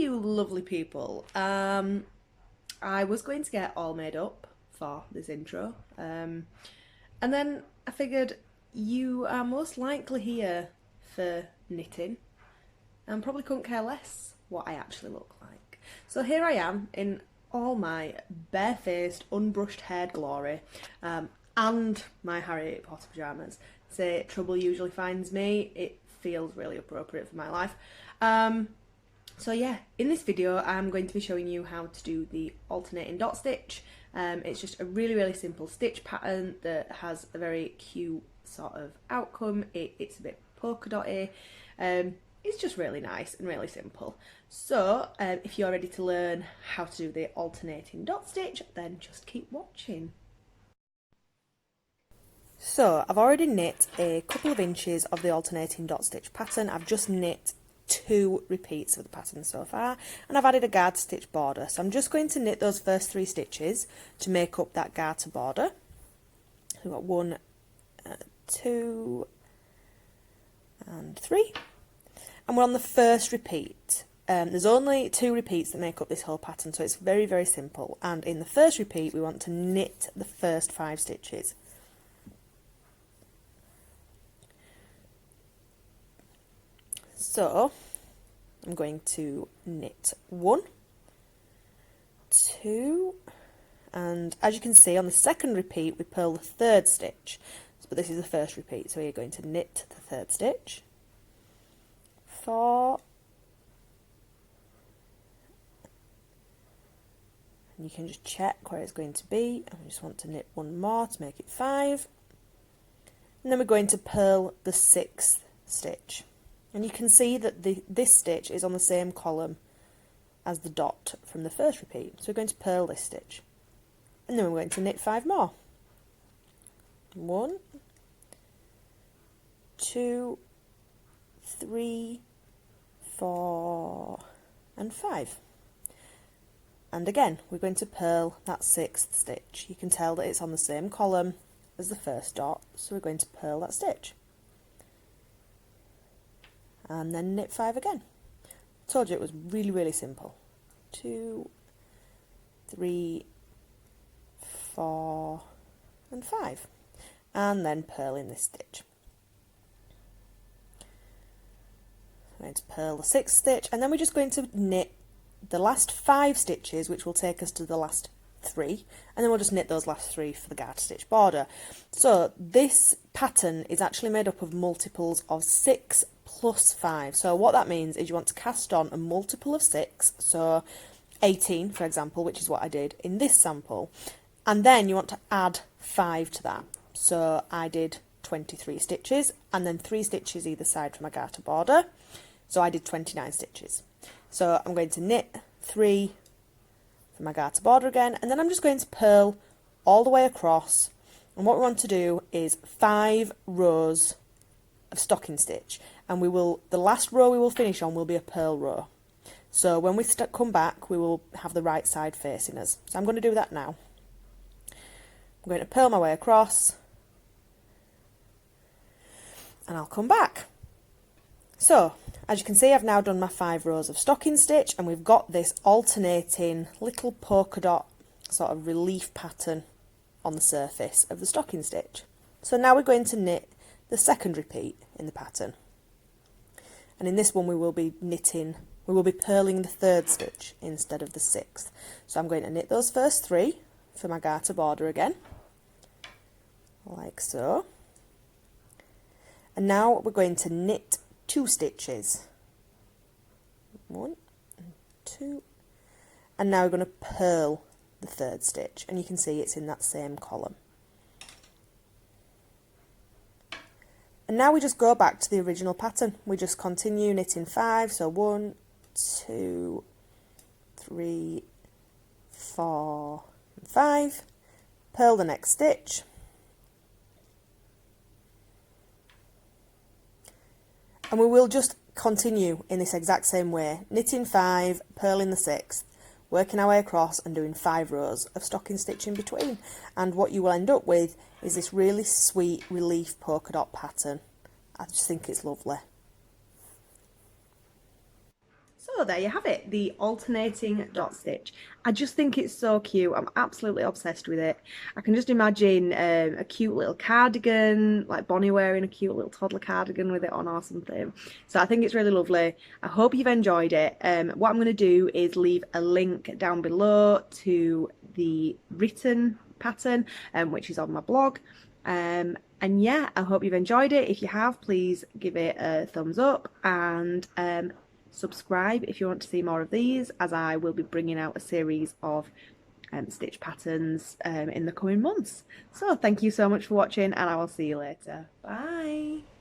you lovely people. I was going to get all made up for this intro, and then I figured you are most likely here for knitting and probably couldn't care less what I actually look like. So here I am in all my barefaced, unbrushed haired glory, and my Harry Potter pyjamas. Say trouble usually finds me. It feels really appropriate for my life. So yeah, in this video I'm going to be showing you how to do the alternating dot stitch. It's just a really simple stitch pattern that has a very cute sort of outcome. It's a bit polka dotty. It's just really nice and really simple. So if you're ready to learn how to do the alternating dot stitch, then just keep watching. So I've already knit a couple of inches of the alternating dot stitch pattern. I've just knit 2 repeats of the pattern so far, and I've added a garter stitch border. So I'm just going to knit those first 3 stitches to make up that garter border. We've got 1, 2 and 3, and we're on the first repeat. There's only 2 repeats that make up this whole pattern, so it's very simple. And in the first repeat we want to knit the first 5 stitches. So I'm going to knit 1, 2, and as you can see on the second repeat we purl the 3rd stitch, but this is the first repeat, so you're going to knit the 3rd stitch, 4, and you can just check where it's going to be. I just want to knit 1 more to make it 5, and then we're going to purl the 6th stitch. And you can see that this stitch is on the same column as the dot from the first repeat. So we're going to purl this stitch. And then we're going to knit 5 more. 1, 2, 3, 4 and 5. And again, we're going to purl that 6th stitch. You can tell that it's on the same column as the first dot, so we're going to purl that stitch. And then knit 5 again. I told you it was really simple. 2, 3, 4 and 5, and then purl in this stitch. I'm going to purl the 6th stitch, and then we're just going to knit the last 5 stitches, which will take us to the last 3, and then we'll just knit those last 3 for the garter stitch border. So this pattern is actually made up of multiples of 6 plus 5. So what that means is you want to cast on a multiple of 6, so 18 for example, which is what I did in this sample, and then you want to add 5 to that. So I did 23 stitches and then 3 stitches either side for my garter border, so I did 29 stitches. So I'm going to knit 3 for my garter border again, and then I'm just going to purl all the way across, and what we want to do is 5 rows of stocking stitch, and the last row we will finish on will be a purl row. So when we come back we will have the right side facing us. So I'm going to do that now. I'm going to purl my way across and I'll come back. So as you can see, I've now done my 5 rows of stocking stitch, and we've got this alternating little polka dot sort of relief pattern on the surface of the stocking stitch. So now we're going to knit the second repeat in the pattern, and in this one we will be purling the 3rd stitch instead of the 6th. So I'm going to knit those first 3 for my garter border again, like so, and now we're going to knit 2 stitches, 1 and 2, and now we're going to purl the 3rd stitch, and you can see it's in that same column. And now we just go back to the original pattern. We just continue knitting 5, so 1, 2, 3, 4 and 5, purl the next stitch, and we will just continue in this exact same way, knitting 5, purling the 6th, working our way across and doing 5 rows of stocking stitch in between, and what you will end up with is this really sweet relief polka dot pattern. I just think it's lovely. So So there you have it, the alternating dot stitch. I just think it's so cute. I'm absolutely obsessed with it. I can just imagine a cute little cardigan, like Bonnie wearing a cute little toddler cardigan with it on or something. So I think it's really lovely. I hope you've enjoyed it. What I'm going to do is leave a link down below to the written pattern, which is on my blog. And yeah, I hope you've enjoyed it. If you have, please give it a thumbs up and subscribe if you want to see more of these, as I will be bringing out a series of stitch patterns in the coming months. So thank you so much for watching, and I will see you later. Bye.